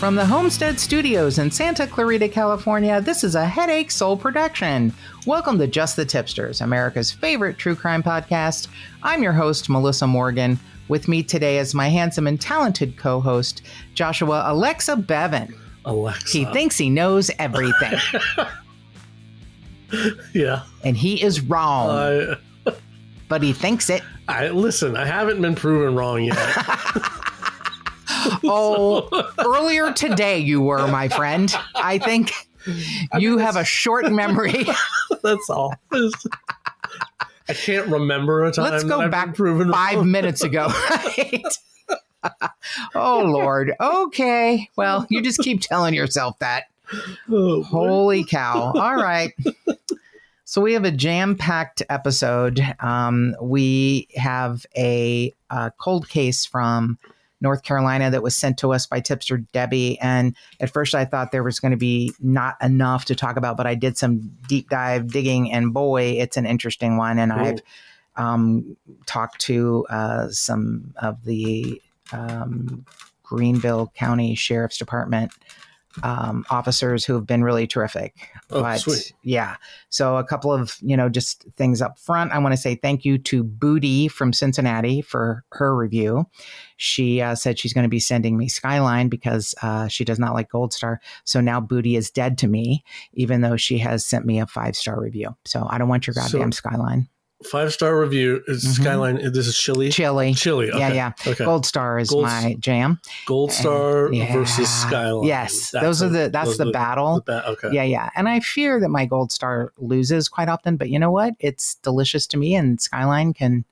From the Homestead Studios in Santa Clarita, California, this is a Headache Soul production. Welcome to Just the Tip-Sters, America's favorite true crime podcast. I'm your host, Melissa Morgan. With me today is my handsome and talented co-host, Joshua Alexa Bevan. Alexa. He thinks he knows everything. Yeah. And he is wrong. But he thinks it. Listen, I haven't been proven wrong yet. Earlier today you were, my friend. I think you have a short memory. That's all. I can't remember a time. Let's go back 5 minutes ago. Right? Oh, Lord. Okay. Well, you just keep telling yourself that. Oh, holy cow. All right. So we have a jam-packed episode. We have a cold case from North Carolina that was sent to us by tipster Debbie. And at first I thought there was going to be not enough to talk about, but I did some deep dive digging and boy, it's an interesting one. And I've talked to some of the Greenville County Sheriff's Department officers who have been really terrific. Oh, but sweet. Yeah. So a couple of, just things up front. I want to say thank you to Booty from Cincinnati for her review. She said she's going to be sending me Skyline because she does not like Gold Star. So now Booty is dead to me, even though she has sent me a 5-star review. So I don't want your goddamn Skyline. 5-star review is Skyline. This is Chili. Chili. Okay. Yeah. Okay. Gold Star is my jam. Gold Star versus Skyline. Yes, that's the battle. Okay. Yeah. And I fear that my Gold Star loses quite often, but you know what? It's delicious to me, and Skyline can,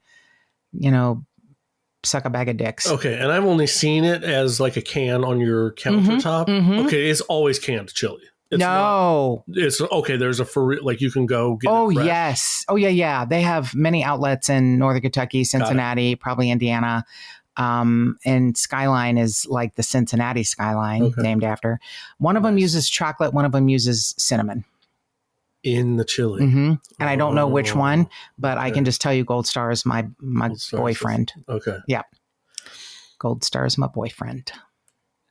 suck a bag of dicks. Okay, and I've only seen it as like a can on your countertop. Okay, it's always canned chili. It's okay. There's you can go get it fresh. Yes. Oh, yeah. They have many outlets in Northern Kentucky, Cincinnati, probably Indiana. And Skyline is like the Cincinnati Skyline, named after. One of them uses chocolate. One of them uses cinnamon. In the chili. And I don't know which one, but I can just tell you Gold Star is my boyfriend. Okay. Yeah. Gold Star is my boyfriend.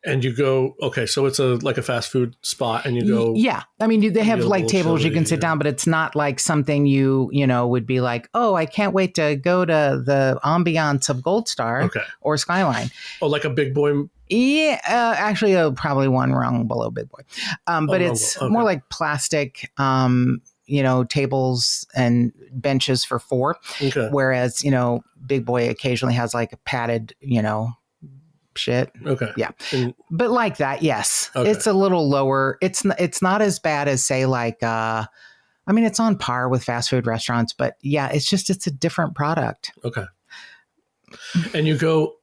And you go, so it's like a fast food spot and you go. Yeah. I mean, they have like tables you can sit down, but it's not like something you would be like, oh, I can't wait to go to the ambiance of Gold Star or Skyline. Oh, like a Big Boy. Yeah. Actually, probably one rung below Big Boy. But it's more like plastic, tables and benches for 4. Okay. Whereas, Big Boy occasionally has like a padded, shit. Okay. Yeah. But like that, yes. Okay. It's a little lower. It's not as bad as say like it's on par with fast food restaurants, but yeah, it's a different product. Okay. And you go,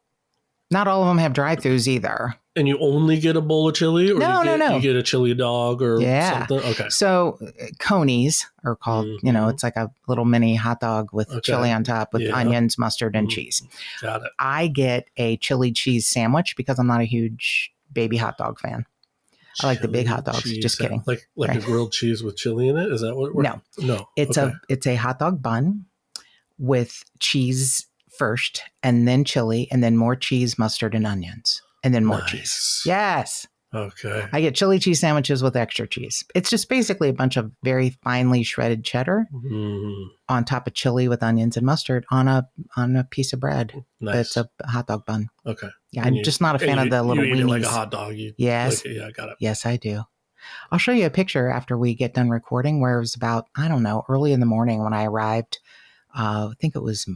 not all of them have drive-thrus either. And you only get a bowl of chili? Or No. You get a chili dog or something? Okay. So conies are called, it's like a little mini hot dog with chili on top with onions, mustard, and cheese. Got it. I get a chili cheese sandwich because I'm not a huge baby hot dog fan. I like the big hot dogs. Just kidding. Like a grilled cheese with chili in it? Is that what we're... No. It's a hot dog bun with cheese first and then chili and then more cheese, mustard, and onions. And then more cheese. Yes. Okay. I get chili cheese sandwiches with extra cheese. It's just basically a bunch of very finely shredded cheddar on top of chili with onions and mustard on a piece of bread. Nice. It's a hot dog bun. Okay. Yeah, I'm just not a fan of the little you eat weenies. it like a hot dog. Yes. Yeah, I got it. Yes, I do. I'll show you a picture after we get done recording where it was about, early in the morning when I arrived. I think it was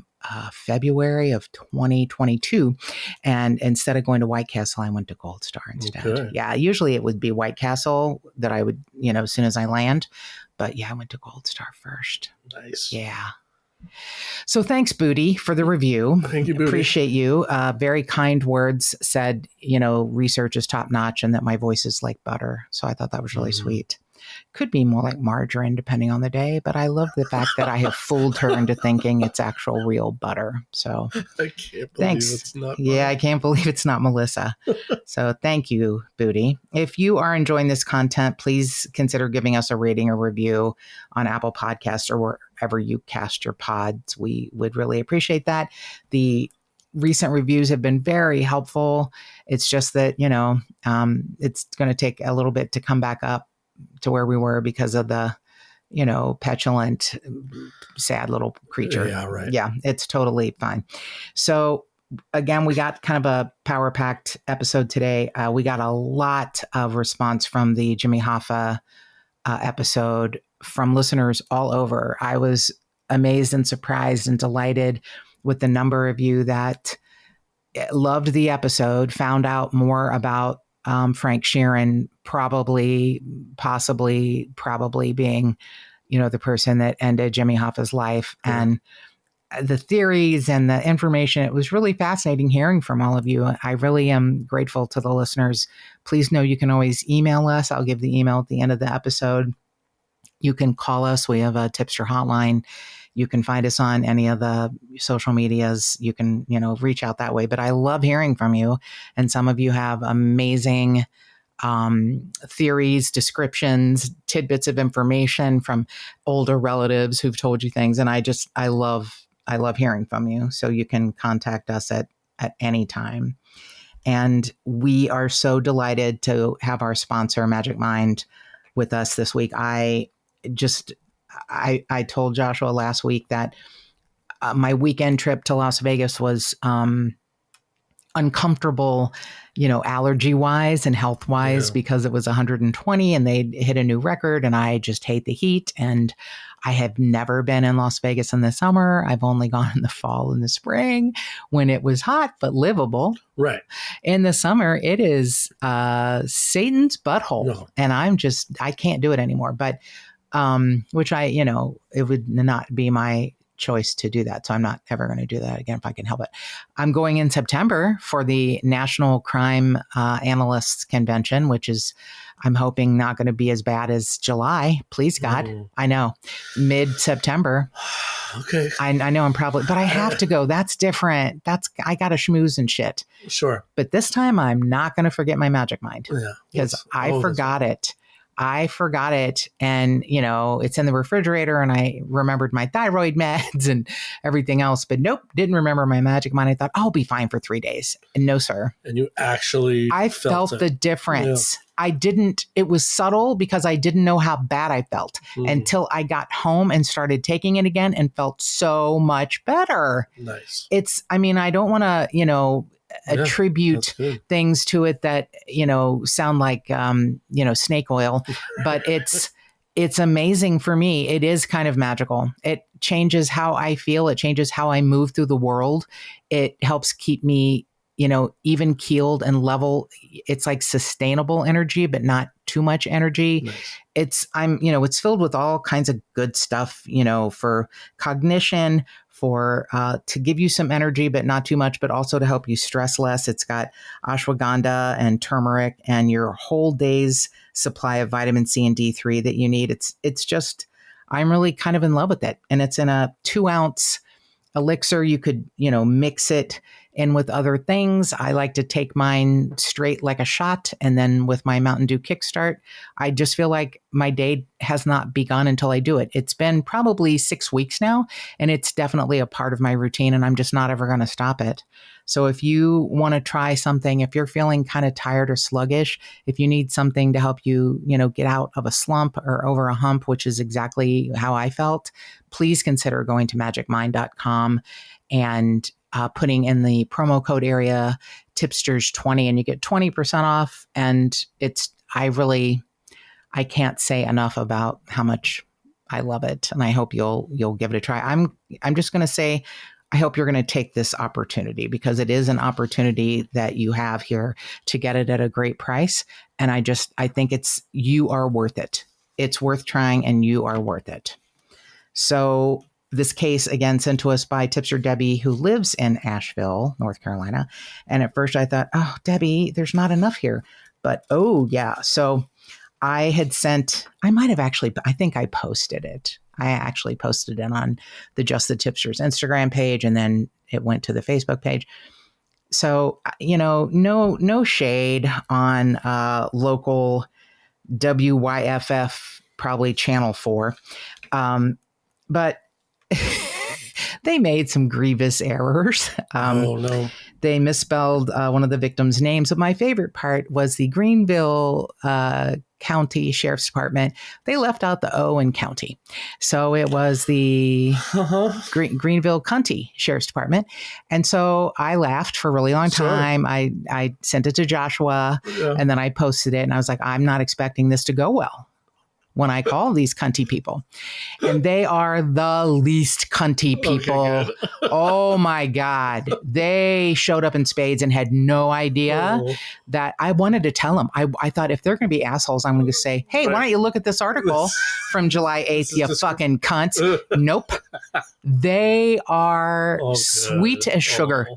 February of 2022. And instead of going to White Castle, I went to Gold Star instead. Okay. Yeah, usually it would be White Castle that I would, as soon as I land. But yeah, I went to Gold Star first. Nice. Yeah. So thanks, Booty, for the review. Thank you, Booty. Appreciate you. Very kind words, said, research is top notch and that my voice is like butter. So I thought that was really sweet. Could be more like margarine depending on the day, but I love the fact that I have fooled her into thinking it's actual real butter. So I can't believe thanks. It's not. Yeah, I can't believe it's not Melissa. So thank you, Booty. If you are enjoying this content, please consider giving us a rating or review on Apple Podcasts or wherever you cast your pods. We would really appreciate that. The recent reviews have been very helpful. It's just that, it's going to take a little bit to come back up to where we were because of the, petulant, sad little creature. Yeah, right. Yeah, it's totally fine. So again, we got kind of a power-packed episode today. We got a lot of response from the Jimmy Hoffa episode from listeners all over. I was amazed and surprised and delighted with the number of you that loved the episode, found out more about Frank Sheeran, possibly being, the person that ended Jimmy Hoffa's life. Yeah. And the theories and the information, it was really fascinating hearing from all of you. I really am grateful to the listeners. Please know you can always email us. I'll give the email at the end of the episode. You can call us. We have a Tip-Ster hotline. You can find us on any of the social medias. You can, reach out that way. But I love hearing from you. And some of you have amazing theories, descriptions, tidbits of information from older relatives who've told you things. And I love hearing from you. So you can contact us at any time. And we are so delighted to have our sponsor, Magic Mind, with us this week. I told Joshua last week that my weekend trip to Las Vegas was uncomfortable, allergy wise and health wise, because it was 120 and they hit a new record, and I just hate the heat. And I have never been in Las Vegas in the summer. I've only gone in the fall and the spring when it was hot but livable. Right. In the summer, it is Satan's butthole. No. And I can't do it anymore. But which it would not be my choice to do that. So I'm not ever going to do that again if I can help it. I'm going in September for the National Crime Analysts Convention, which is, I'm hoping, not going to be as bad as July. Please, God. I know. Mid-September. Okay. I know I'm probably, but I have to go. That's different. I got to schmooze and shit. Sure. But this time I'm not going to forget my Magic Mind. Yeah. Because I forgot it. And, it's in the refrigerator, and I remembered my thyroid meds and everything else, but nope, didn't remember my Magic Mind. I thought, I'll be fine for 3 days. And no, sir. And you actually I felt the difference. Yeah. I didn't, it was subtle because I didn't know how bad I felt until I got home and started taking it again and felt so much better. Nice. I don't want to, attribute things to it that, sound like, snake oil, but it's amazing for me. It is kind of magical. It changes how I feel. It changes how I move through the world. It helps keep me, even keeled and level. It's like sustainable energy, but not too much energy. Nice. It's filled with all kinds of good stuff, for cognition, for to give you some energy, but not too much, but also to help you stress less. It's got ashwagandha and turmeric and your whole day's supply of vitamin C and D3 that you need. It's just, I'm really kind of in love with it. And it's in a 2-ounce elixir. You could, mix it in with other things. I like to take mine straight like a shot. And then with my Mountain Dew Kickstart, I just feel like my day has not begun until I do it. It's been probably 6 weeks now, and it's definitely a part of my routine, and I'm just not ever going to stop it. So if you want to try something, if you're feeling kind of tired or sluggish, if you need something to help you, get out of a slump or over a hump, which is exactly how I felt, please consider going to magicmind.com and putting in the promo code area Tip-Sters 20, and you get 20% off. And I can't say enough about how much I love it. And I hope you'll give it a try. I'm just going to say, I hope you're going to take this opportunity, because it is an opportunity that you have here to get it at a great price. And I think you are worth it. It's worth trying, and you are worth it. So this case, again, sent to us by Tipster Debbie, who lives in Ashville, North Carolina. And at first I thought, oh, Debbie, there's not enough here. But, oh, yeah. So I think I posted it. I actually posted it on the Just the Tipsters Instagram page, and then it went to the Facebook page. So, no shade on local WYFF, probably Channel 4. But they made some grievous errors. Oh, no. They misspelled one of the victims' names. But my favorite part was the Greenville County Sheriff's Department. They left out the O in county. So it was the Greenville County Sheriff's Department. And so I laughed for a really long time. I sent it to Joshua and then I posted it and I was like, I'm not expecting this to go well when I call these cunty people. And they are the least cunty people. Okay, oh my God. They showed up in spades and had no idea that I wanted to tell them. I thought if they're going to be assholes, I'm going to say, hey, why don't you look at this article from July 8th, you fucking cunts. Nope. They are sweet as sugar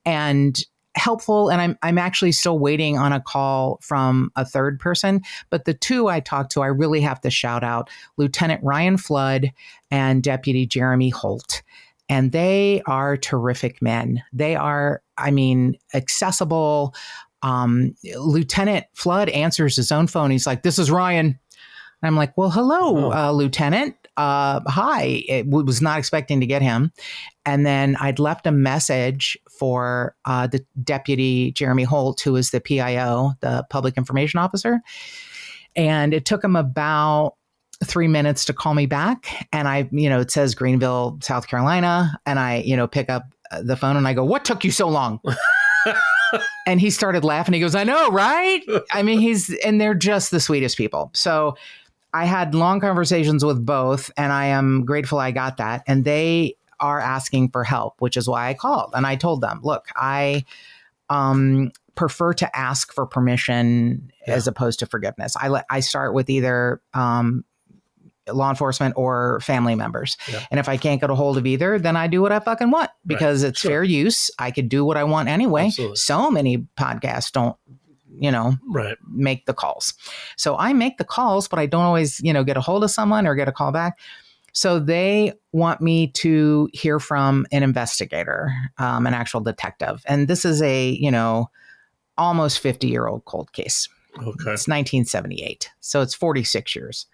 and helpful. And I'm actually still waiting on a call from a third person, but the two I talked to, I really have to shout out Lieutenant Ryan Flood and Deputy Jeremy Holt. And they are terrific men. They are, accessible. Lieutenant Flood answers his own phone. He's like, this is Ryan. And I'm like, well, hello, Lieutenant. Hi. It was not expecting to get him. And then I'd left a message for the Deputy Jeremy Holt, who is the PIO, the Public Information Officer. And it took him about 3 minutes to call me back. And it says Greenville, South Carolina. And I, pick up the phone and I go, what took you so long? And he started laughing. He goes, I know, right? And they're just the sweetest people. So I had long conversations with both, and I am grateful I got that. And they are asking for help, which is why I called. And I told them, look, I prefer to ask for permission as opposed to forgiveness. I start with either law enforcement or family members. Yeah. And if I can't get a hold of either, then I do what I fucking want because it's fair use. I could do what I want anyway. Absolutely. So many podcasts don't, make the calls. So I make the calls, but I don't always, get a hold of someone or get a call back. So they want me to hear from an investigator, an actual detective. And this is a, almost 50-year-old cold case. Okay. It's 1978. So it's 46 years.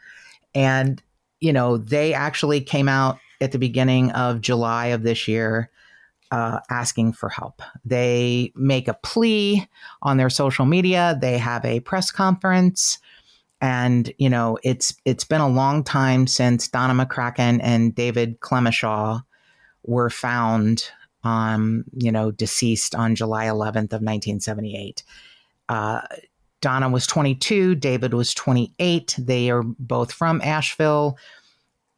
And, they actually came out at the beginning of July of this year asking for help. They make a plea on their social media. They have a press conference. And, it's been a long time since Donna McCracken and David Clemishaw were found, deceased on July 11th of 1978. Donna was 22. David was 28. They are both from Ashville.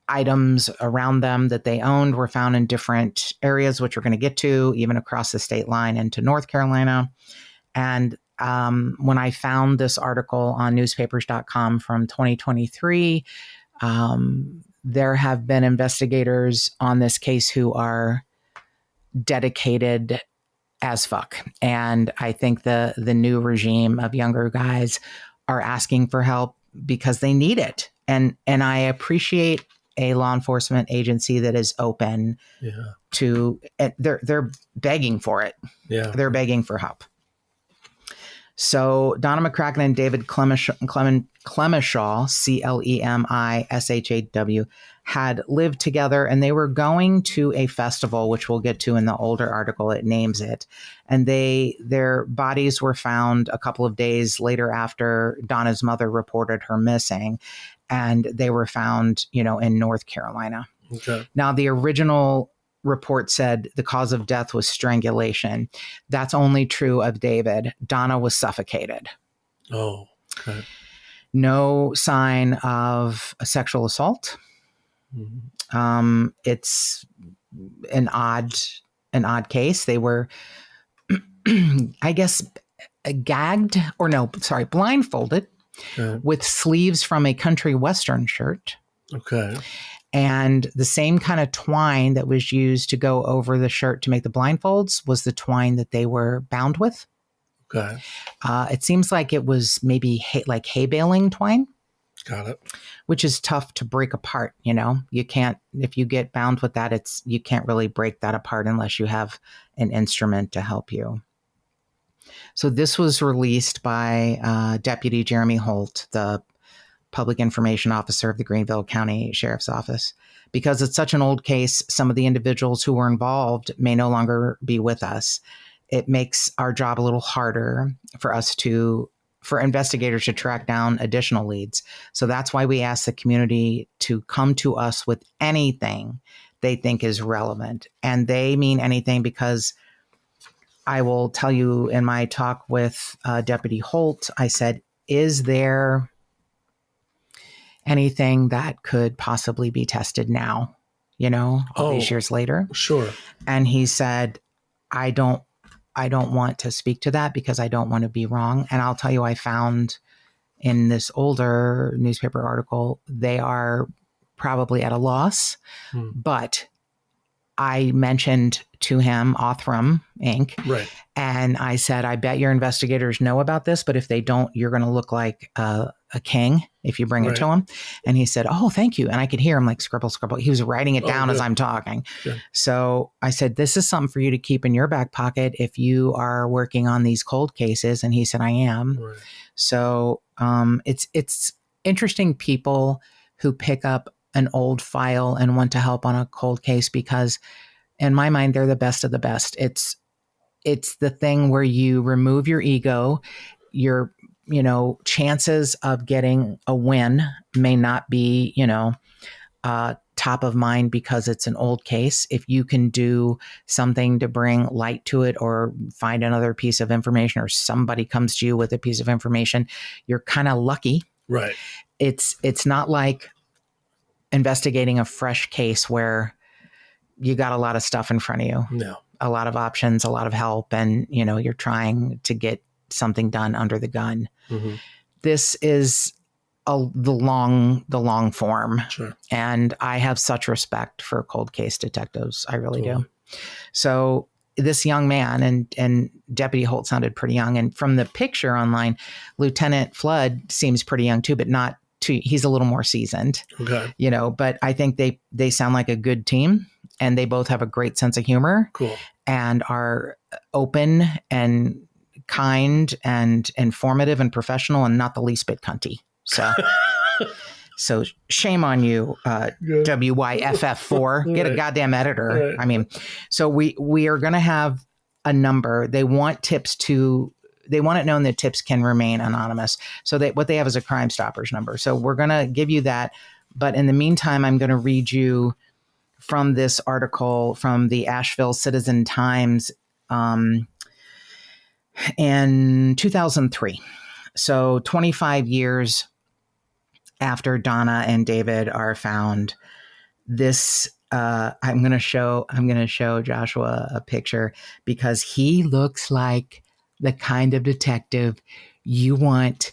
Items around them that they owned were found in different areas, which we're going to get to, even across the state line into North Carolina. And when I found this article on newspapers.com from 2023, there have been investigators on this case who are dedicated as fuck. And I think the new regime of younger guys are asking for help because they need it. And I appreciate a law enforcement agency that is open to, they're begging for it. Yeah. They're begging for help. So Donna McCracken and David Clemishaw, Clemishaw, had lived together, and they were going to a festival, which we'll get to in the older article. It names it. And their bodies were found a couple of days later after Donna's mother reported her missing. And they were found, in North Carolina. Okay. Now, the original report said the cause of death was strangulation. That's only true of David. Donna was suffocated. Oh, okay. No sign of a sexual assault. Mm-hmm. It's an odd case. They were, I guess, blindfolded. Okay. With sleeves from a country western shirt. Okay. And the same kind of twine that was used to go over the shirt to make the blindfolds was the twine that they were bound with. Okay. It seems like it was maybe hay baling twine. Got it. Which is tough to break apart. You can't, if you get bound with that, you can't really break that apart unless you have an instrument to help you. So this was released by Deputy Jeremy Holt, the public information officer of the Greenville County Sheriff's Office. Because it's such an old case, some of the individuals who were involved may no longer be with us. It makes our job a little harder for investigators to track down additional leads. So that's why we ask the community to come to us with anything they think is relevant. And they mean anything because I will tell you in my talk with Deputy Holt, I said, is there anything that could possibly be tested now, all these years later? Sure. And he said, I don't want to speak to that because I don't want to be wrong. And I'll tell you, I found in this older newspaper article, they are probably at a loss, but I mentioned to him Othram Inc. Right. And I said, I bet your investigators know about this, but if they don't, you're going to look like a king if you bring it to them. And he said, oh, thank you. And I could hear him like scribble, scribble. He was writing it down as I'm talking. Good. So I said, this is something for you to keep in your back pocket if you are working on these cold cases. And he said, I am. Right. So it's interesting people who pick up an old file and want to help on a cold case because in my mind, they're the best of the best. It's the thing where you remove your ego, your, chances of getting a win may not be, top of mind because it's an old case. If you can do something to bring light to it or find another piece of information or somebody comes to you with a piece of information, you're kind of lucky. Right. It's not like investigating a fresh case where you got a lot of stuff in front of you. No. A lot of options, a lot of help, and you're trying to get something done under the gun. Mm-hmm. This is the long form. Sure. And I have such respect for cold case detectives. I really do. So this young man and Deputy Holt sounded pretty young. And from the picture online, Lieutenant Flood seems pretty young too, but not too, he's a little more seasoned. Okay. But I think they sound like a good team. And they both have a great sense of humor. Cool. And are open and kind and informative and professional and not the least bit cunty. So shame on you, WYFF4. Get a goddamn editor. Right. I mean, so we are going to have a number. They want it known that tips can remain anonymous. So what they have is a Crime Stoppers number. So we're going to give you that. But in the meantime, I'm going to read you from this article from the Ashville Citizen Times in 2003. So 25 years after Donna and David are found, this I'm going to show Joshua a picture because he looks like the kind of detective you want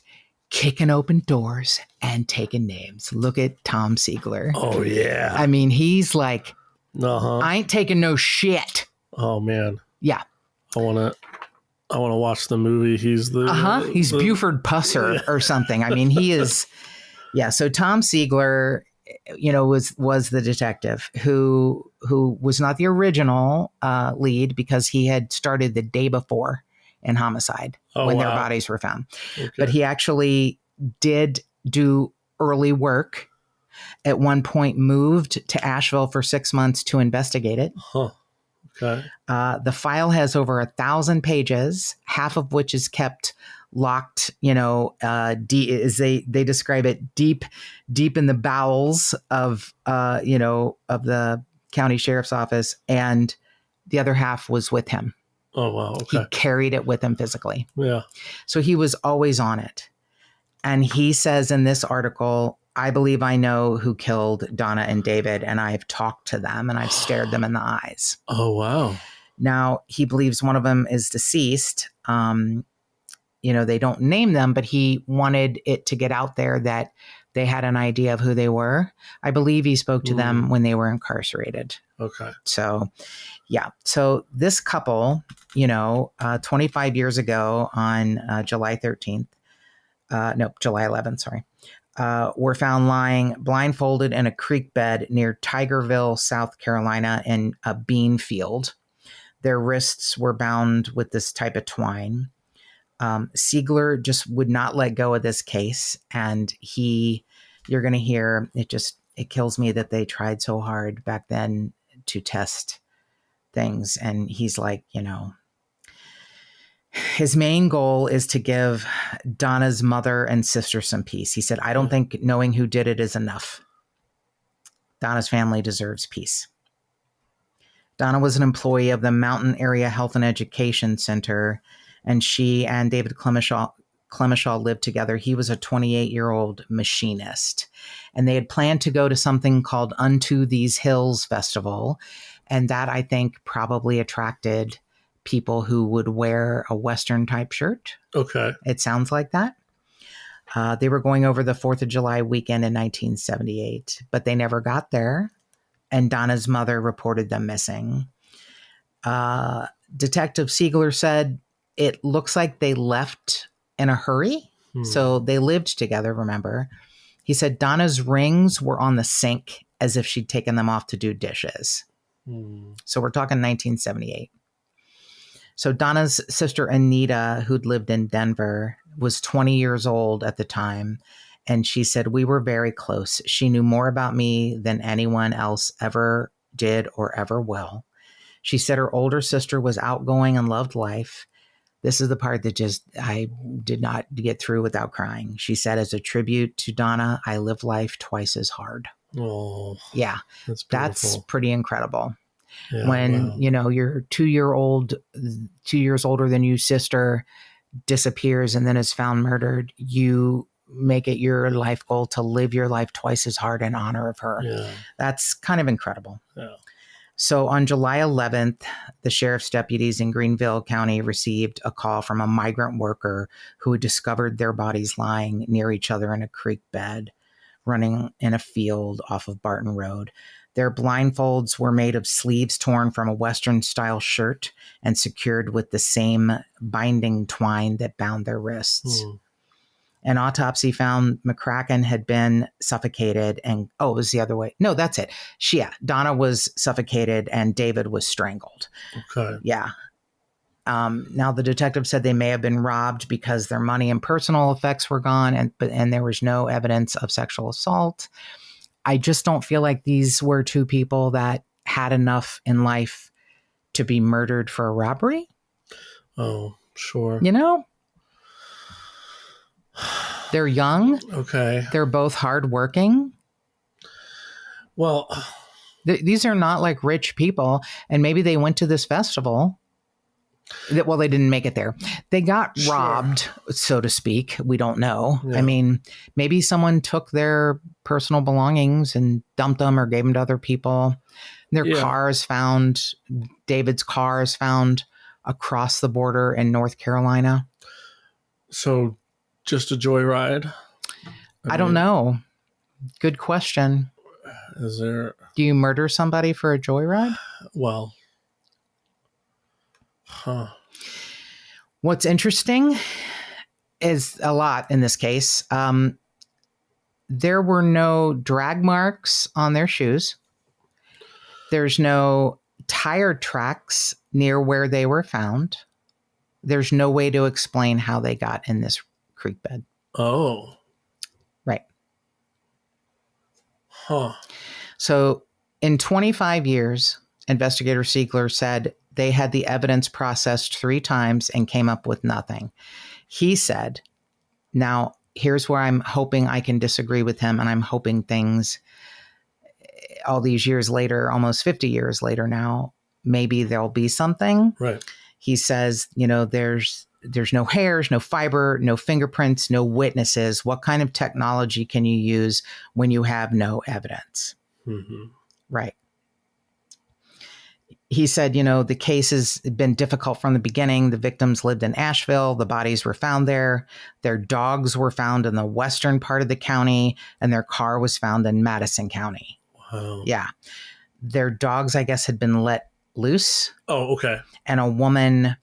kicking open doors and taking names. Look at Tom Siegler. Oh, yeah. I mean, he's like, I ain't taking no shit. Oh, man. Yeah. I want to watch the movie. He's he's Buford Pusser or something. I mean, he is. Yeah. So Tom Siegler, was the detective who was not the original lead because he had started the day before in homicide when their bodies were found. Okay. But he actually did do early work. At one point moved to Asheville for 6 months to investigate it. Huh. Okay. The file has over 1,000 pages, half of which is kept locked, as they describe it, deep in the bowels of the county sheriff's office. And the other half was with him. Oh, wow. Okay. He carried it with him physically. Yeah. So he was always on it. And he says in this article, I believe I know who killed Donna and David, and I've talked to them and I've stared them in the eyes. Oh, wow. Now, he believes one of them is deceased. They don't name them, but he wanted it to get out there that they had an idea of who they were. I believe he spoke to them when they were incarcerated. Okay. So, yeah. So this couple, 25 years ago on July 11th, were found lying blindfolded in a creek bed near Tigerville, South Carolina, in a bean field. Their wrists were bound with this type of twine. Siegler just would not let go of this case, and he you're going to hear. It kills me that they tried so hard back then to test things. And he's like, his main goal is to give Donna's mother and sister some peace. He said, I don't think knowing who did it is enough. Donna's family deserves peace. Donna was an employee of the Mountain Area Health and Education Center, and she and David Clemishaw lived together. He was a 28-year-old machinist, and they had planned to go to something called Unto These Hills Festival, and that, I think, probably attracted people who would wear a Western type shirt. Okay. It sounds like that. They were going over the 4th of July weekend in 1978, but they never got there, and Donna's mother reported them missing. Detective Siegler said it looks like they left in a hurry. So they lived together, remember. He said Donna's rings were on the sink as if she'd taken them off to do dishes. So we're talking 1978. So Donna's sister Anita, who'd lived in Denver, was 20 years old at the time. And she said, we were very close. She knew more about me than anyone else ever did or ever will. She said her older sister was outgoing and loved life. This is the part that I did not get through without crying. She said, as a tribute to Donna, I live life twice as hard. Oh, yeah. That's pretty incredible. Yeah, when, your 2 years older than you sister disappears and then is found murdered, you make it your life goal to live your life twice as hard in honor of her. Yeah. That's kind of incredible. Yeah. So on July 11th, the sheriff's deputies in Greenville County received a call from a migrant worker who had discovered their bodies lying near each other in a creek bed running in a field off of Barton Road. Their blindfolds were made of sleeves torn from a Western-style shirt and secured with the same binding twine that bound their wrists. An autopsy found McCracken had been suffocated and, it was the other way. No, that's it. Donna was suffocated and David was strangled. Okay. Yeah. Now the detective said they may have been robbed because their money and personal effects were gone and there was no evidence of sexual assault. I just don't feel like these were two people that had enough in life to be murdered for a robbery. Oh, sure. They're young. Okay. They're both hardworking. Well, these are not like rich people. And maybe they went to this festival. Well, they didn't make it there. They got robbed, so to speak. We don't know. Yeah. I mean, maybe someone took their personal belongings and dumped them or gave them to other people. David's car is found across the border in North Carolina. So just a joyride? I don't know. Good question. Is there... Do you murder somebody for a joyride? Well... What's interesting is a lot in this case. There were no drag marks on their shoes. There's no tire tracks near where they were found. There's no way to explain how they got in this creek bed. Oh. Right. Huh. So in 25 years, Investigator Siegler said they had the evidence processed 3 times and came up with nothing. He said, now here's where I'm hoping I can disagree with him, and I'm hoping things all these years later, almost 50 years later now, maybe there'll be something. Right. He says, there's no hairs, no fiber, no fingerprints, no witnesses. What kind of technology can you use when you have no evidence? Mm-hmm. Right. He said, the case has been difficult from the beginning. The victims lived in Ashville. The bodies were found there. Their dogs were found in the western part of the county, and their car was found in Madison County. Wow. Yeah. Their dogs, I guess, had been let loose. Oh, okay. And a woman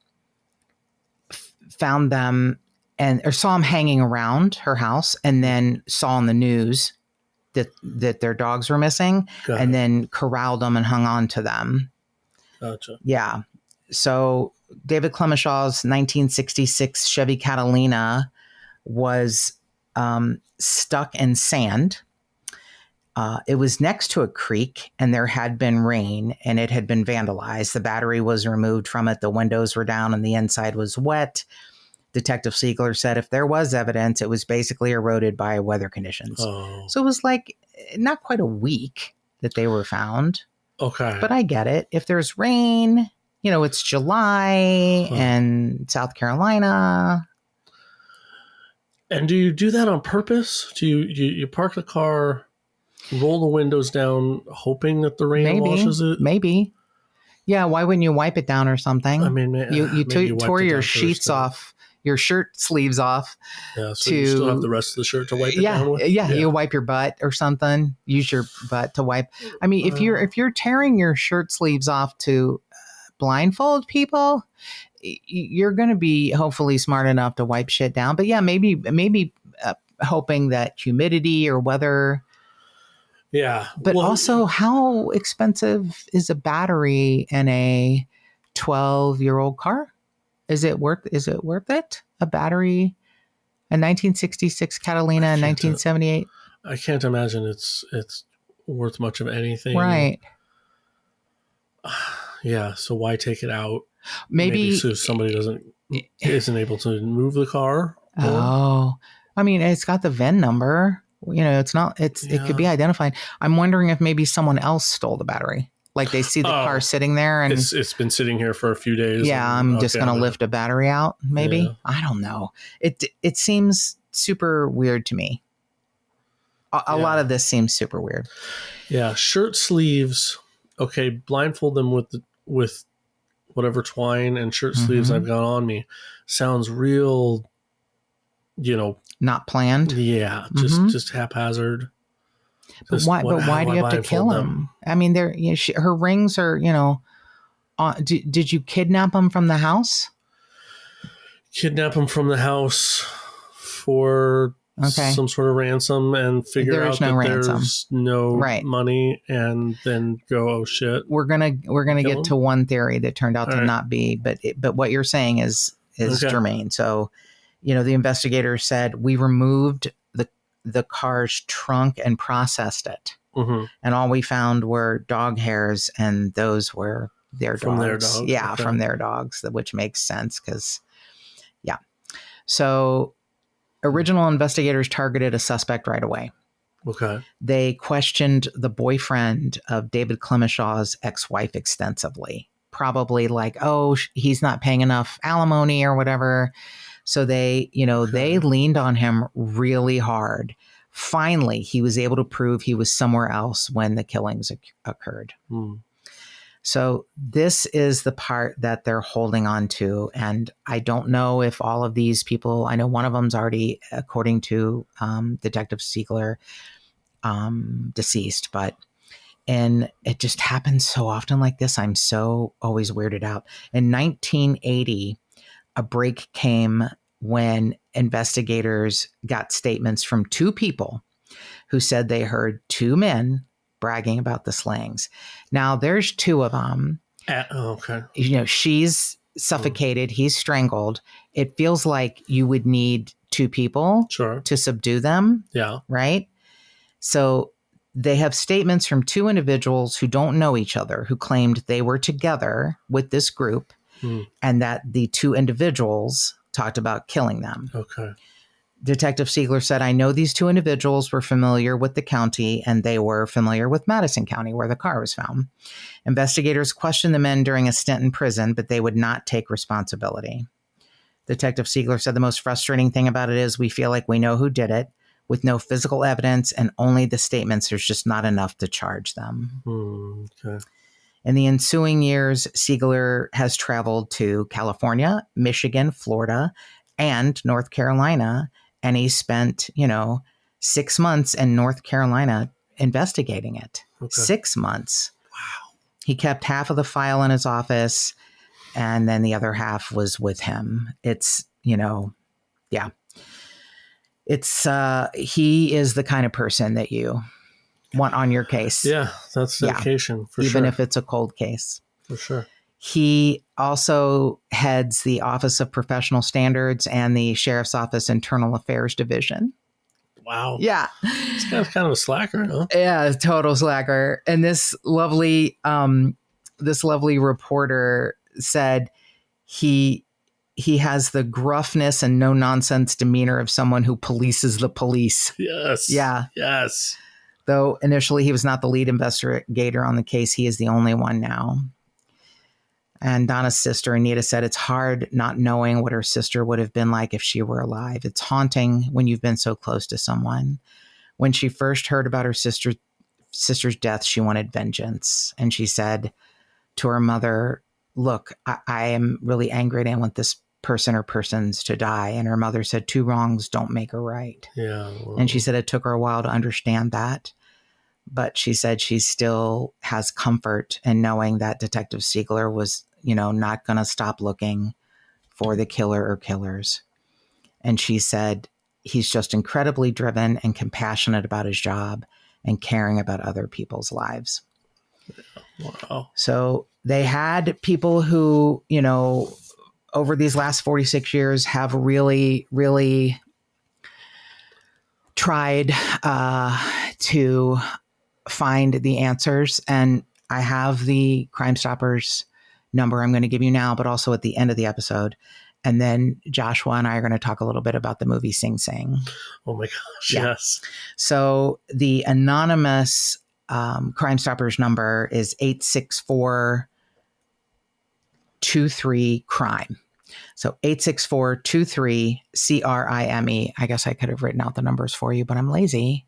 found them or saw them hanging around her house, and then saw on the news that their dogs were missing, and then corralled them and hung on to them. Gotcha. Yeah. So David Clemishaw's 1966 Chevy Catalina was stuck in sand It was next to a creek, and there had been rain, and it had been vandalized. The battery was removed from it. The windows were down, and the inside was wet. Detective Siegler said if there was evidence, it was basically eroded by weather conditions. Oh. So it was like not quite a week that they were found. Okay. But I get it. If there's rain, it's July and South Carolina. And do you do that on purpose? Do you park the car, roll the windows down, hoping that the rain washes it? Maybe. Yeah, why wouldn't you wipe it down or something? I mean, you tore your sheets off, your shirt sleeves off. Yeah, so you still have the rest of the shirt to wipe it down with? Yeah, you wipe your butt or something. Use your butt to wipe. I mean, if you're tearing your shirt sleeves off to blindfold people, you're going to be hopefully smart enough to wipe shit down. But yeah, maybe hoping that humidity or weather. Yeah. But also, how expensive is a battery in a 12-year-old car? Is it worth it? A battery, a 1966 Catalina, in 1978? I can't imagine it's worth much of anything. Right. Yeah. So why take it out? Maybe so somebody isn't able to move the car. Oh, I mean, it's got the VIN number. It's not. It could be identified. I'm wondering if maybe someone else stole the battery. Like they see the car sitting there, and it's been sitting here for a few days. Yeah, I'm just going to lift a battery out. Maybe. Yeah. I don't know. It seems super weird to me. A lot of this seems super weird. Yeah, shirt sleeves. Okay, blindfold them with whatever twine and shirt sleeves I've got on me. Sounds real. Not planned. Yeah, just haphazard. But why do you have to kill him? I mean, her rings are, did you kidnap him from the house? Kidnap him from the house for some sort of ransom and figure out that there's no money, and then go, oh shit. We're gonna get to one theory that turned out to not be, but what you're saying is germane. So, the investigator said we removed the car's trunk and processed it. Mm-hmm. And all we found were dog hairs, and those were their dogs. From their dogs? Yeah, from their dogs, which makes sense because, yeah. So original investigators targeted a suspect right away. Okay. They questioned the boyfriend of David Clemishaw's ex-wife extensively. Probably like, oh, he's not paying enough alimony or whatever. So they leaned on him really hard. Finally, he was able to prove he was somewhere else when the killings occurred. Mm. So this is the part that they're holding on to. And I don't know if all of these people, I know one of them's already, according to Detective Siegler, deceased, and it just happens so often like this. I'm so always weirded out. In 1980, a break came when investigators got statements from two people who said they heard two men bragging about the slayings. Now, there's two of them. Okay. She's suffocated. He's strangled. It feels like you would need two people to subdue them. Yeah. Right? So they have statements from two individuals who don't know each other, who claimed they were together with this group. And that the two individuals talked about killing them. Okay. Detective Siegler said, I know these two individuals were familiar with the county, and they were familiar with Madison County, where the car was found. Investigators questioned the men during a stint in prison, but they would not take responsibility. Detective Siegler said the most frustrating thing about it is we feel like we know who did it. With no physical evidence and only the statements, there's just not enough to charge them. Okay. In the ensuing years, Siegler has traveled to California, Michigan, Florida, and North Carolina. And he spent, 6 months in North Carolina investigating it. Okay. 6 months. Wow. He kept half of the file in his office, and then the other half was with him. It's, yeah. It's, he is the kind of person that you want on your case. Yeah, that's dedication for sure. Even if it's a cold case. For sure. He also heads the Office of Professional Standards and the Sheriff's Office Internal Affairs Division. Wow. Yeah. This guy's kind of a slacker, huh? Yeah, total slacker. And this lovely reporter said he has the gruffness and no nonsense demeanor of someone who polices the police. Yes. Yeah. Yes. Though initially he was not the lead investigator on the case, he is the only one now. And Donna's sister, Anita, said it's hard not knowing what her sister would have been like if she were alive. It's haunting when you've been so close to someone. When she first heard about her sister's death, she wanted vengeance. And she said to her mother, look, I am really angry and I want this person or persons to die. And her mother said, 2 wrongs don't make a right. Yeah. Well. And she said it took her a while to understand that. But she said she still has comfort in knowing that Detective Siegler was, not going to stop looking for the killer or killers. And she said he's just incredibly driven and compassionate about his job and caring about other people's lives. Wow. So they had people who, over these last 46 years have really, really tried to find the answers. And I have the Crime Stoppers number I'm going to give you now, but also at the end of the episode. And then Joshua and I are going to talk a little bit about the movie Sing Sing. Oh my gosh, yeah. Yes. So the anonymous Crime Stoppers number is 864-23-CRIME. So 864-23-CRIME. I guess I could have written out the numbers for you, but I'm lazy.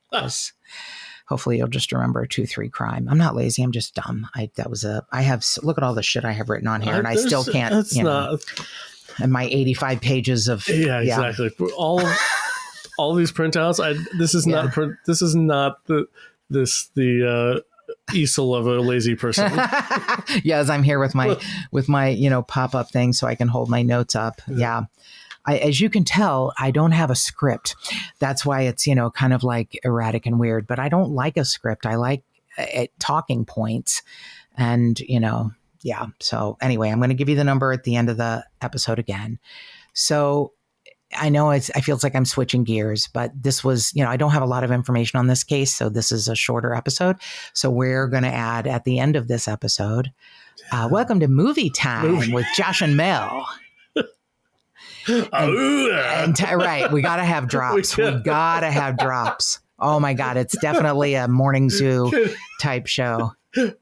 Hopefully you'll just remember 23-CRIME. I'm not lazy. I'm just dumb. Look at all the shit I have written on here, and I still can't, and my 85 pages of. Yeah, exactly. Yeah. All these printouts. This is not the easel of a lazy person. Yes, I'm here with my pop-up thing so I can hold my notes up. Yeah. As you can tell, I don't have a script. That's why it's, kind of like erratic and weird, but I don't like a script. I like talking points and, yeah. So anyway, I'm going to give you the number at the end of the episode again. So I know I feel like I'm switching gears, but this was, I don't have a lot of information on this case. So this is a shorter episode. So we're going to add at the end of this episode, welcome to Movie Time with Josh and Mel. Right. We got to have drops. We got to have drops. Oh my God. It's definitely a morning zoo type show. A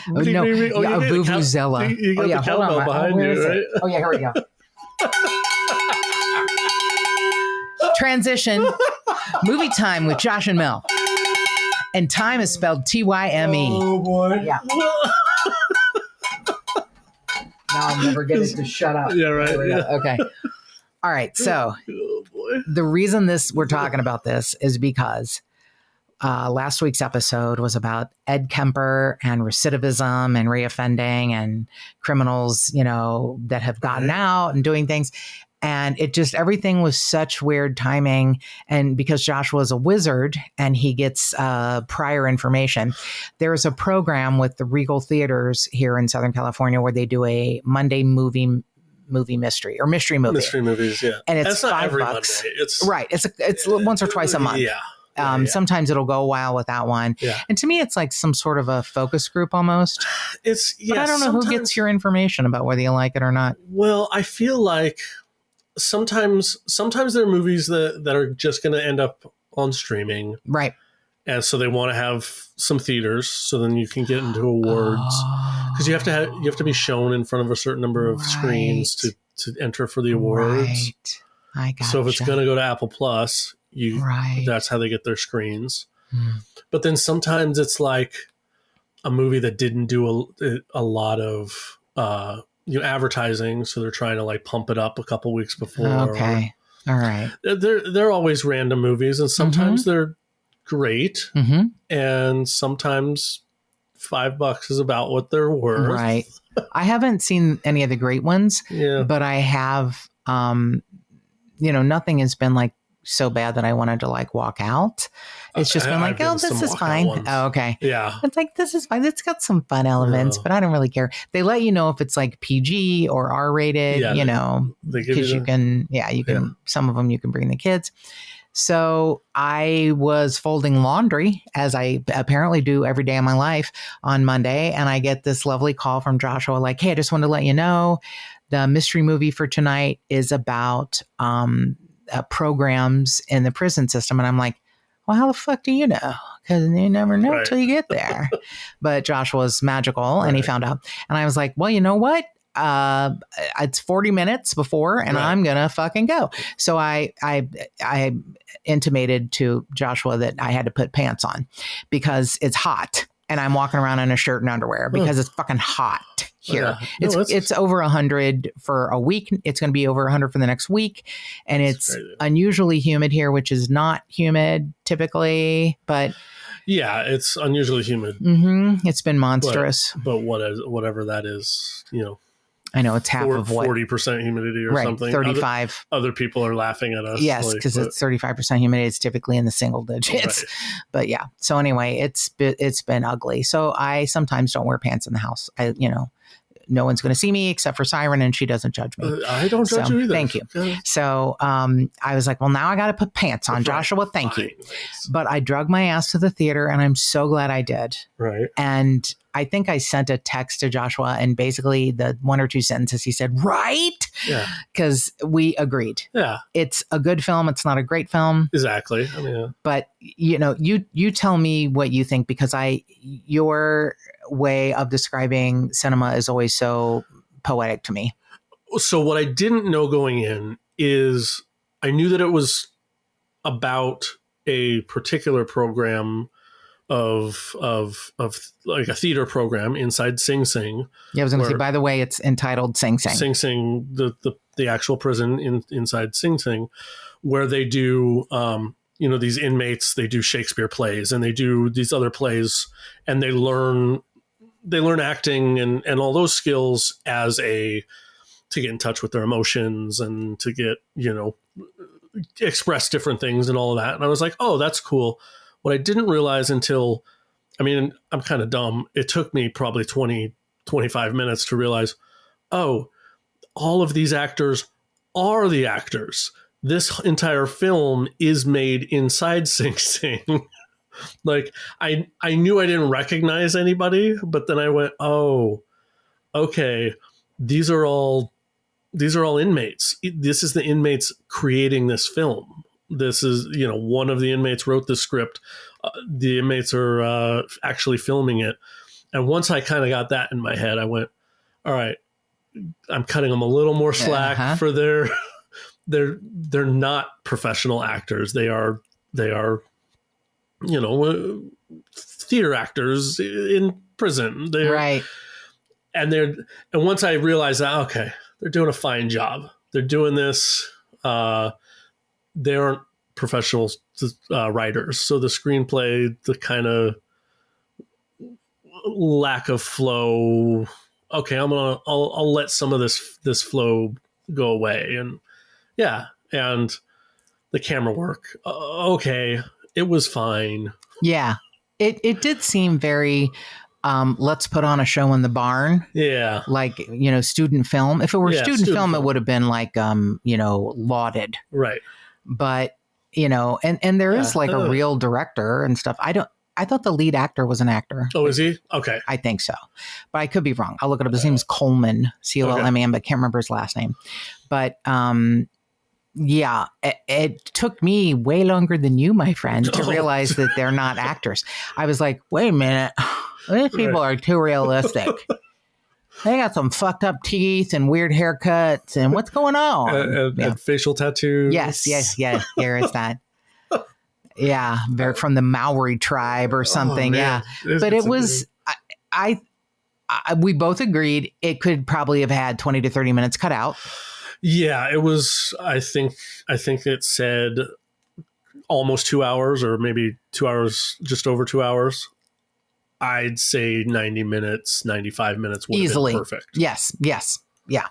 Vuvuzela. You got the cowbell behind you, right? Oh yeah, here we go. Transition. Movie Time with Josh and Mel. And time is spelled Tyme. Oh boy. Yeah. Now I'll never get it to shut up. Yeah, right. Yeah. Okay. All right. So the reason we're talking about this is because last week's episode was about Ed Kemper and recidivism and reoffending and criminals, that have gotten out and doing things. And everything was such weird timing. And because Joshua is a wizard and he gets prior information, there's a program with the Regal Theaters here in Southern California where they do a Monday movie mystery or mystery movie. Mystery movies, yeah. And it's $5. Monday. It's right. It's once or twice a month. Yeah. Sometimes it'll go a while without one. Yeah. And to me, it's like some sort of a focus group almost. But I don't know who gets your information about whether you like it or not. Well, I feel like sometimes there are movies that are just going to end up on streaming. Right. And so they want to have some theaters so then you can get into awards. Because you have to be shown in front of a certain number of screens to enter for the awards. Right. I gotcha. So if it's going to go to Apple Plus, that's how they get their screens. But then sometimes it's like a movie that didn't do a lot of advertising, so they're trying to like pump it up a couple weeks before. Okay. All right. They're always random movies, and sometimes they're great, and sometimes $5 is about what they're worth. Right. I haven't seen any of the great ones, but I have. Nothing has been like so bad that I wanted to like walk out. It's just been like, this is fine. Oh, okay. Yeah. It's like, this is fine. It's got some fun elements, but I don't really care. They let you know if it's like PG or R rated, because you can, some of them you can bring the kids. So I was folding laundry, as I apparently do every day of my life, on Monday. And I get this lovely call from Joshua like, hey, I just wanted to let you know the mystery movie for tonight is about programs in the prison system. And I'm like, well, how the fuck do you know? Because you never know until you get there. But Joshua's magical and he found out. And I was like, well, you know what? It's 40 minutes before and I'm going to fucking go. So I intimated to Joshua that I had to put pants on because it's hot and I'm walking around in a shirt and underwear because it's fucking hot here. It's over 100 for a week. It's going to be over 100 for the next week. And it's crazy. Unusually humid here, which is not humid typically, but yeah, it's unusually humid. Mm-hmm. It's been monstrous. But whatever that is, I know it's half of what 40% humidity or something. 35. Other people are laughing at us. Yes, because it's 35% humidity. It's typically in the single digits. Right. But yeah. So anyway, it's been ugly. So I sometimes don't wear pants in the house. No one's going to see me except for Siren, and she doesn't judge me. I don't judge you either. Thank you. So I was like, well, now I got to put pants on. Joshua, thank you. But I drug my ass to the theater, and I'm so glad I did. Right. And I think I sent a text to Joshua, and basically the one or two sentences he said, right? Yeah. Because we agreed. Yeah. It's a good film. It's not a great film. Exactly. I mean, yeah. But, you tell me what you think, because your way of describing cinema is always so poetic to me. So what I didn't know going in is I knew that it was about a particular program of like a theater program inside Sing Sing. Yeah, I was going to say, by the way, it's entitled Sing Sing. Sing Sing, the actual prison inside Sing Sing, where they do, these inmates, they do Shakespeare plays and they do these other plays and they learn acting and all those skills to get in touch with their emotions and to get, express different things and all of that. And I was like, oh, that's cool. What I didn't realize until, I'm kind of dumb. It took me probably 20, 25 minutes to realize, oh, all of these actors are the actors. This entire film is made inside Sing Sing. Like I knew I didn't recognize anybody, but then I went, oh, okay. These are all inmates. This is the inmates creating this film. This is, one of the inmates wrote the script. The inmates are actually filming it. And once I kind of got that in my head, I went, all right, I'm cutting them a little more slack for they're not professional actors. They are, theater actors in prison. Right. And once I realized that, okay, they're doing a fine job. They're doing this, they aren't professional writers. So the screenplay, the kind of lack of flow. Okay, I'll let some of this flow go away. And yeah. And the camera work. Okay. It was fine. Yeah. It did seem very, let's put on a show in the barn. Yeah. Like, student film. If it were student film, it would have been like, lauded. Right. But, and there is like a real director and stuff. I thought the lead actor was an actor. Oh, is he? Okay. I think so. But I could be wrong. I'll look it up. His name is Coleman, Coleman, but I can't remember his last name. But, yeah, it took me way longer than you, my friend, to realize that they're not actors. I was like, wait a minute. These people are too realistic. They got some fucked up teeth and weird haircuts. And what's going on? And facial tattoos. Yes. There is that. Yeah, they're from the Maori tribe or something. Yeah, but it was. We both agreed it could probably have had 20 to 30 minutes cut out. Yeah, it was. I think it said almost 2 hours, or maybe 2 hours, just over 2 hours. I'd say 90 minutes, 95 minutes would easily have been perfect. Yes. Yeah.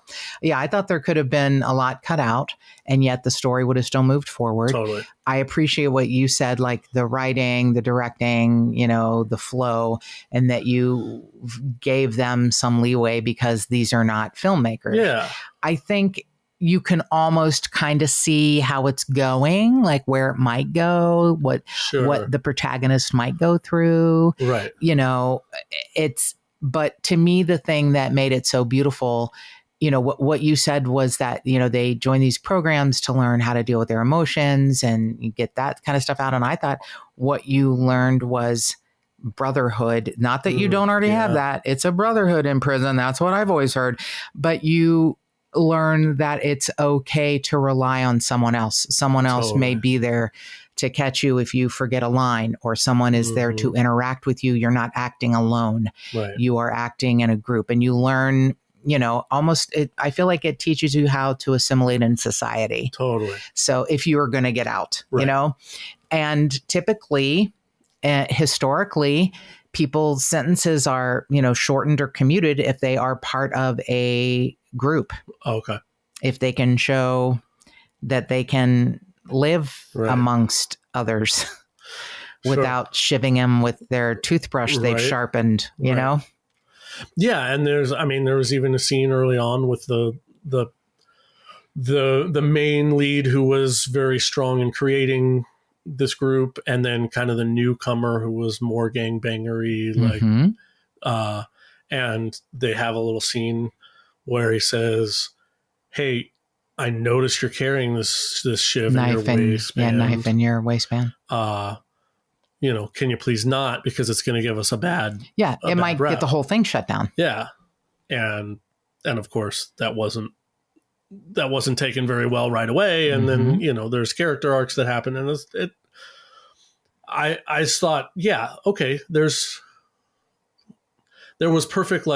I thought there could have been a lot cut out, and yet the story would have still moved forward. Totally. I appreciate what you said, like the writing, the directing, the flow, and that you gave them some leeway because these are not filmmakers. Yeah. I think you can almost kind of see how it's going, like where it might go, what the protagonist might go through. Right. But to me, the thing that made it so beautiful, what you said was that, they join these programs to learn how to deal with their emotions and you get that kind of stuff out. And I thought what you learned was brotherhood. Not that you don't already have that. It's a brotherhood in prison. That's what I've always heard. But you learn that it's okay to rely on someone else. Someone else may be there to catch you if you forget a line, or someone is there to interact with you. You're not acting alone. Right. You are acting in a group, and you learn, I feel like it teaches you how to assimilate in society. Totally. So if you are going to get out, and typically, historically, people's sentences are, shortened or commuted if they are part of a group. Okay. If they can show that they can live amongst others without shivving them with their toothbrush they've sharpened, you know? Yeah. And there was even a scene early on with the main lead who was very strong in creating this group, and then kind of the newcomer who was more gangbangery, and they have a little scene where he says, "Hey, I noticed you're carrying this shiv in your waistband. Yeah, knife in your waistband. Can you please not, because it's going to give us a bad it might get the whole thing shut down." Yeah, and of course that wasn't taken very well right away. And then, there's character arcs that happen. And I thought, okay, there was perfect,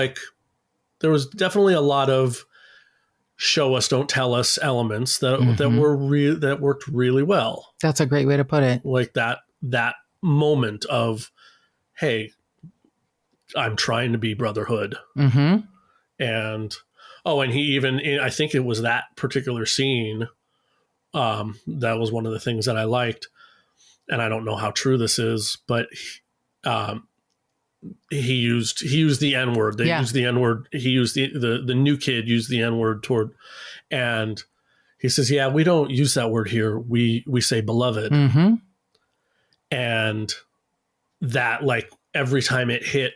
there was definitely a lot of show us, don't tell us elements that worked really well. That's a great way to put it. Like that moment of, hey, I'm trying to be brotherhood. Mm-hmm. And he even, I think it was that particular scene. That was one of the things that I liked, and I don't know how true this is, but he used the N-word. They used the N-word. He used the new kid used the N-word and he says, "Yeah, we don't use that word here. We say beloved." Mm-hmm. And that, every time it hit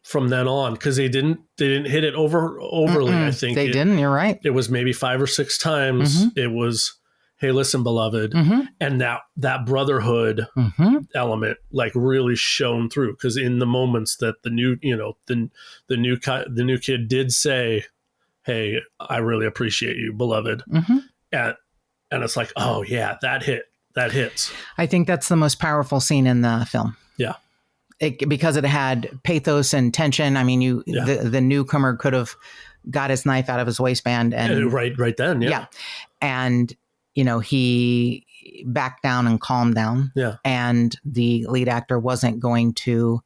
from then on, because they didn't hit it overly. I think they didn't. You're right. It was maybe 5 or 6 times. Mm-hmm. It was, "Hey, listen, beloved," and that brotherhood element really shone through. Because in the moments that the new kid did say, "Hey, I really appreciate you, beloved," and it's like, oh yeah, that hits. I think that's the most powerful scene in the film. Yeah. Because it had pathos and tension. I mean, the newcomer could have got his knife out of his waistband and right then. Yeah. And, he backed down and calmed down. Yeah. And the lead actor wasn't going to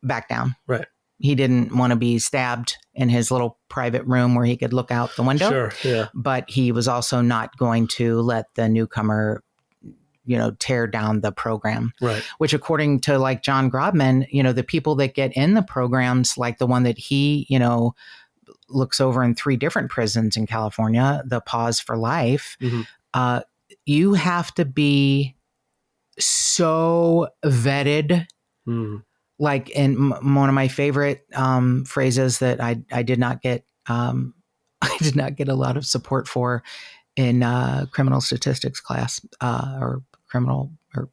back down. Right. He didn't want to be stabbed in his little private room where he could look out the window. Sure. Yeah. But he was also not going to let the newcomer tear down the program. Right. Which, according to John Grobman, the people that get in the programs, like the one that he, looks over in 3 different prisons in California, the Pause for Life, you have to be so vetted. Mm. In one of my favorite phrases that I did not get, I did not get a lot of support for in criminal statistics class or criminal or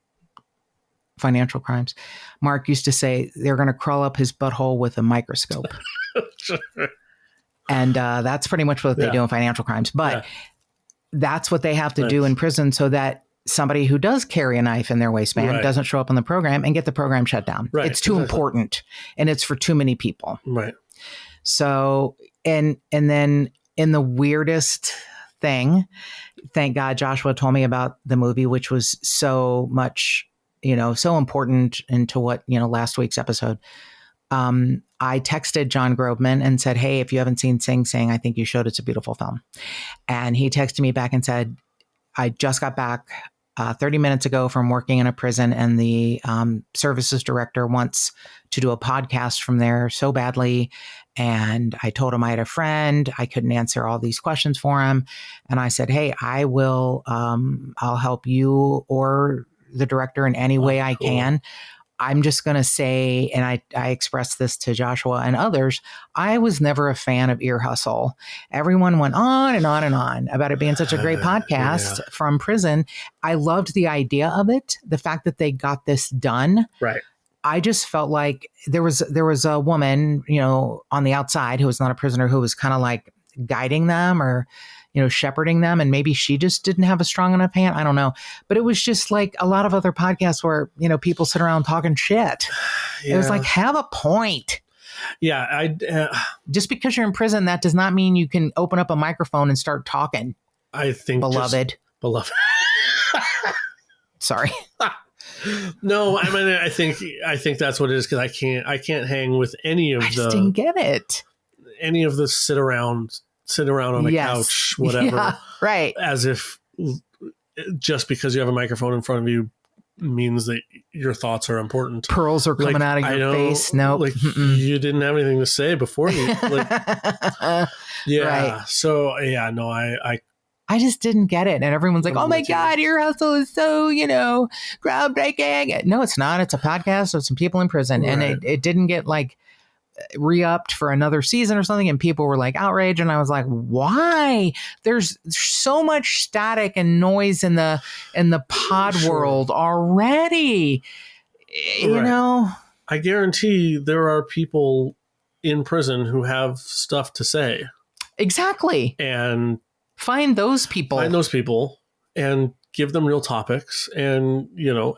financial crimes. Mark used to say they're going to crawl up his butthole with a microscope. Sure. And that's pretty much what they do in financial crimes. But that's what they have to do in prison, so that somebody who does carry a knife in their waistband doesn't show up in the program and get the program shut down. Right. It's too important, and it's for too many people. Right. So, and then in the weirdest thing, thank God Joshua told me about the movie, which was so much, so important into what, last week's episode. I texted John Grobman and said, "Hey, if you haven't seen Sing Sing, I think you should. It's a beautiful film." And he texted me back and said, "I just got back. 30 minutes ago from working in a prison, and the services director wants to do a podcast from there so badly. And I told him I had a friend. I couldn't answer all these questions for him. And I said, hey, I will, I'll help you or the director in any way I can. I'm just going to say, and I expressed this to Joshua and others, I was never a fan of Ear Hustle. Everyone went on and on and on about it being such a great podcast from prison. I loved the idea of it, the fact that they got this done. Right. I just felt like there was a woman, on the outside who was not a prisoner, who was kind of like guiding them or, shepherding them. And maybe she just didn't have a strong enough hand. I don't know. But it was just like a lot of other podcasts where, people sit around talking shit. Yeah. It was like, have a point. Yeah. Just because you're in prison, that does not mean you can open up a microphone and start talking. I think beloved. Sorry. No, I mean, I think that's what it is. Cause I can't hang with any of I just didn't get it. Any of the sit around on a couch, whatever. Yeah, right. As if just because you have a microphone in front of you means that your thoughts are important. Pearls are coming out of your face. No, like you didn't have anything to say before you. Right. So no, I just didn't get it. And everyone's like, oh my God, Ear Hustle is so, groundbreaking. No, it's not. It's a podcast of some people in prison. Right. And it didn't get like re-upped for another season or something. And people were like outraged. And I was like, why? There's so much static and noise in the pod world already. I guarantee there are people in prison who have stuff to say. Exactly. And Find those people and give them real topics and,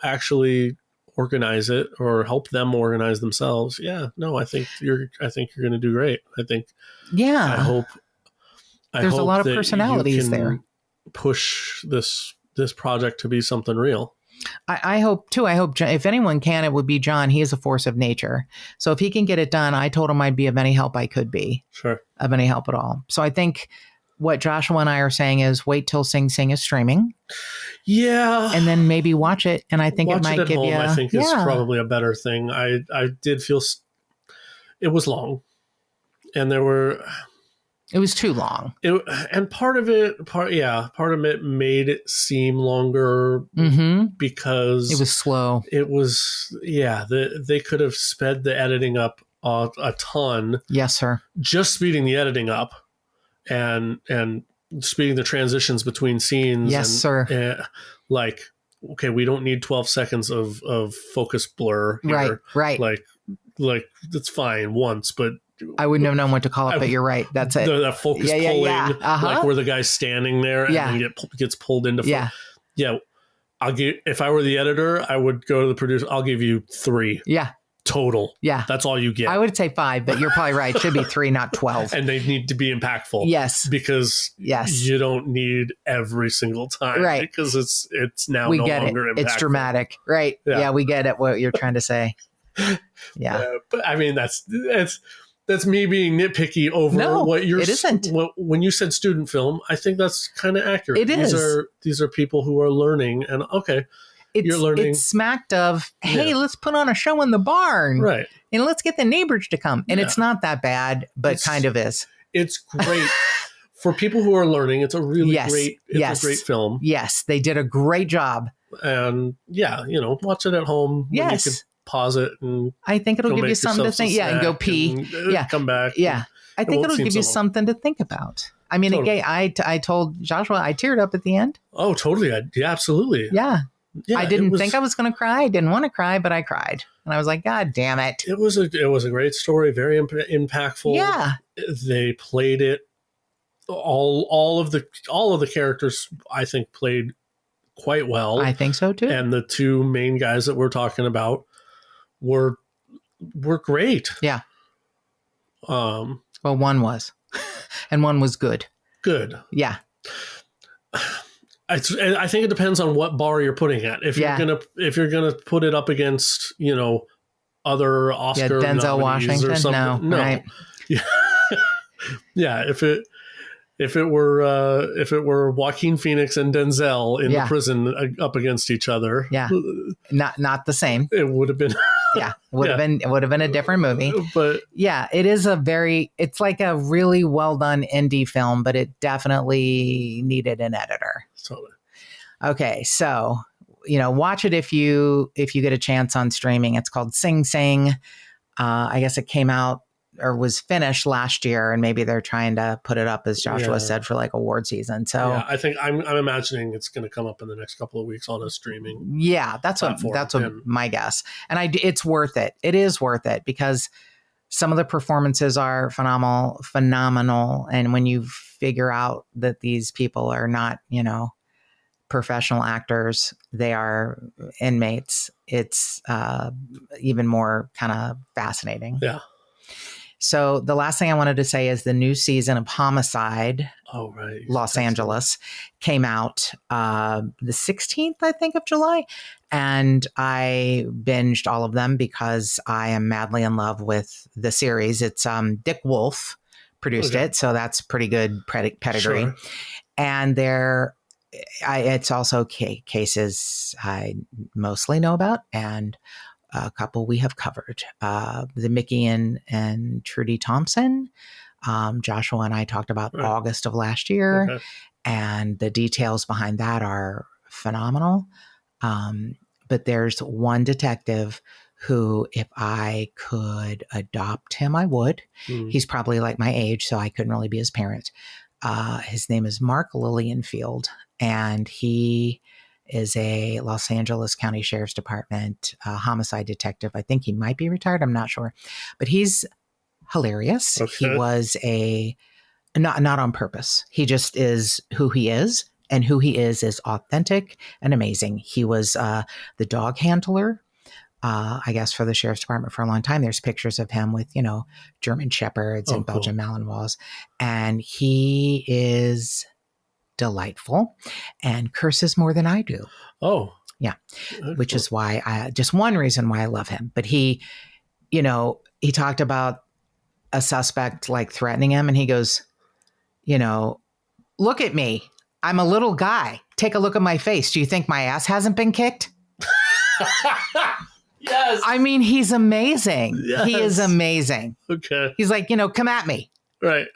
actually organize it or help them organize themselves. Yeah, no, I think you're going to do great. I hope there's a lot of personalities there. Push this project to be something real. I hope too. I hope if anyone can, it would be John. He is a force of nature. So if he can get it done, I told him I'd be of any help I could be. Sure. Of any help at all. So I think what Joshua and I are saying is wait till Sing Sing is streaming. Yeah. And then maybe watch it. And I think it might give you... I think is probably a better thing. I did feel it was long. And it was too long. And part of it made it seem longer because... It was slow. It was, they could have sped the editing up a ton. Yes, sir. Just speeding the editing up. And speeding the transitions between scenes. Yes, sir. Okay, we don't need 12 seconds of focus blur here. Right. Like that's fine once, but I wouldn't have known what to call it, but you're right. That's it. That focus pulling, like where the guy's standing there and then gets pulled into. If I were the editor, I would go to the producer. I'll give you 3. Yeah. Total. Yeah. That's all you get. I would say 5, but you're probably right. It should be 3, not 12. And they need to be impactful. Yes. Because you don't need every single time. Right. Because it's now we no get longer it. impactful. It's dramatic. Right. Yeah, we get it, what you're trying to say. Yeah. But I mean, that's me being nitpicky over what you're... it isn't. When you said student film, I think that's kind of accurate. It is. These are people who are learning and you're learning. It's smacked of, hey, let's put on a show in the barn. Right. And let's get the neighbors to come. And it's not that bad, but kind of is. It's great. For people who are learning, it's a really great a great film. Yes, they did a great job. And watch it at home. Yes. You can pause it and I think it'll give you something to think. Yeah, and go pee. Come back. Yeah. I think it'll give you something to think about. I mean, totally. I told Joshua I teared up at the end. Oh, totally. Absolutely. Yeah. I didn't think I was going to cry. I didn't want to cry, but I cried. And I was like, God damn it. It was a great story. Very impactful. Yeah. They played it. All of the characters, I think, played quite well. I think so too. And the 2 main guys that we're talking about were great. Yeah. Well, one was. And one was good. Good. Yeah. I think it depends on what bar you're putting at. If you're gonna put it up against other Oscar Denzel nominees Washington or something, no. Right. Yeah. If it If it were Joaquin Phoenix and Denzel in the prison up against each other, not the same. It would have been, it would have been a different movie. But it is it's like a really well done indie film, but it definitely needed an editor. Totally. Okay, so watch it if you get a chance on streaming. It's called Sing Sing. I guess it came out or was finished last year, and maybe they're trying to put it up, as Joshua said, for like award season. So I think I'm imagining it's going to come up in the next couple of weeks on a streaming. Yeah, that's what my guess. And it's worth it. It is worth it because some of the performances are phenomenal. And when you figure out that these people are not, professional actors, they are inmates, it's even more kind of fascinating. Yeah. So the last thing I wanted to say is the new season of Homicide, Los Angeles, came out the 16th, I think, of July. And I binged all of them because I am madly in love with the series. It's Dick Wolf produced it, so that's pretty good pedigree. Sure. And it's also cases I mostly know about, and a couple we have covered. The Mickey and Trudy Thompson. Joshua and I talked about August of last year, and the details behind that are phenomenal. But there's one detective who, if I could adopt him, I would. He's probably like my age, so I couldn't really be his parent. His name is Mark Lillienfield, and he is a Los Angeles County Sheriff's Department homicide detective. I think he might be retired. I'm not sure, but he's hilarious. Okay. He was not on purpose. He just is who he is, and who he is authentic and amazing. He was the dog handler, I guess, for the Sheriff's Department for a long time. There's pictures of him with, German Shepherds and Belgian Malinois, and he is delightful and curses more than I do. Oh, yeah. Which is why just one reason why I love him. But he talked about a suspect like threatening him, and he goes, look at me. I'm a little guy. Take a look at my face. Do you think my ass hasn't been kicked? Yes. I mean, he's amazing. Yes. He is amazing. Okay. He's like, come at me. Right.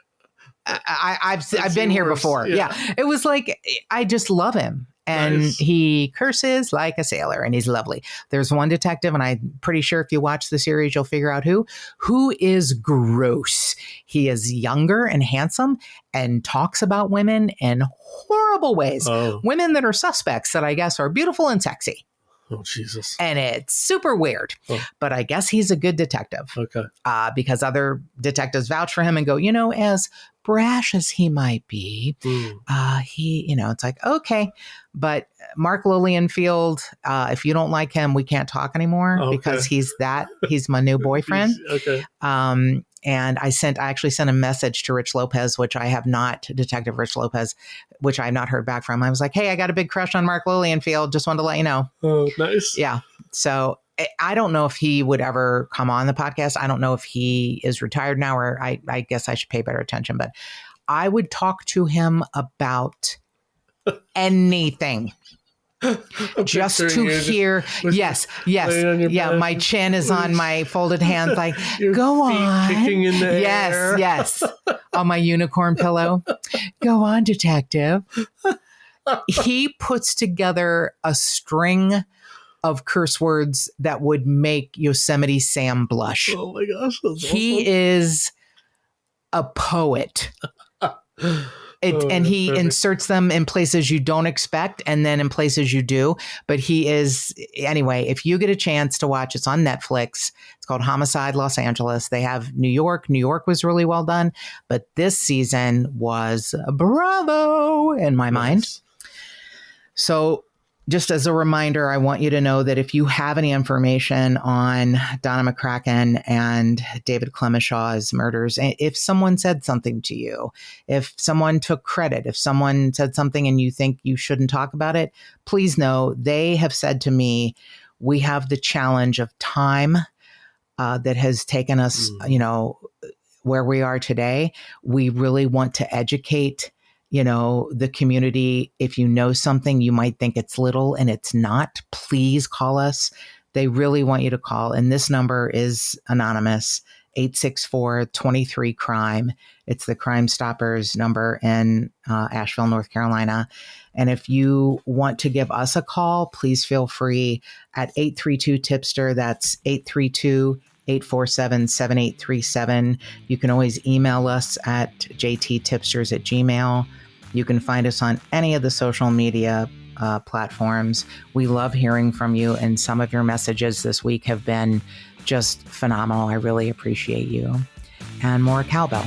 I've been here before. Yeah. It was like, I just love him. And he curses like a sailor, and he's lovely. There's one detective, and I'm pretty sure if you watch the series, you'll figure out who is gross. He is younger and handsome and talks about women in horrible ways. Oh. Women that are suspects that I guess are beautiful and sexy. Oh, Jesus. And it's super weird. Oh. But I guess he's a good detective. Okay. Because other detectives vouch for him and go, as brash as he might be, he, it's like, okay. But Mark Lillienfield, if you don't like him, we can't talk anymore because he's my new boyfriend. Okay. And I actually sent a message to Rich Lopez, Detective Rich Lopez, which I have not heard back from. I was like, hey, I got a big crush on Mark Lillienfield. Just wanted to let you know. Oh, nice. Yeah. So I don't know if he would ever come on the podcast. I don't know if he is retired now, or I guess I should pay better attention, but I would talk to him about anything. Just to hear, yes, my chin is on my folded hands, like, go on, kicking in the air. Yes, on my unicorn pillow. Go on, detective. He puts together a string of curse words that would make Yosemite Sam blush. Oh my gosh, that's he awesome. Is a poet. And he inserts them in places you don't expect, and then in places you do. But he is, anyway, if you get a chance to watch, it's on Netflix. It's called Homicide Los Angeles. They have New York. New York was really well done. But this season was bravo in my mind. So just as a reminder, I want you to know that if you have any information on Donna McCracken and David Clemishaw's murders, if someone said something to you, if someone took credit, if someone said something and you think you shouldn't talk about it, please know they have said to me, we have the challenge of time that has taken us, where we are today, we really want to educate, the community. If you know something, you might think it's little and it's not. Please call us. They really want you to call. And this number is anonymous, 864-23-CRIME. It's the Crime Stoppers number in Asheville, North Carolina. And if you want to give us a call, please feel free at 832-TIPSTER. That's 832-847-7837. You can always email us at jttipsters@gmail.com. You can find us on any of the social media platforms. We love hearing from you, and some of your messages this week have been just phenomenal. I really appreciate you. And more cowbell.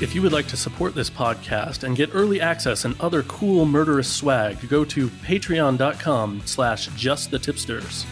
If you would like to support this podcast and get early access and other cool murderous swag, go to patreon.com/justthetipsters.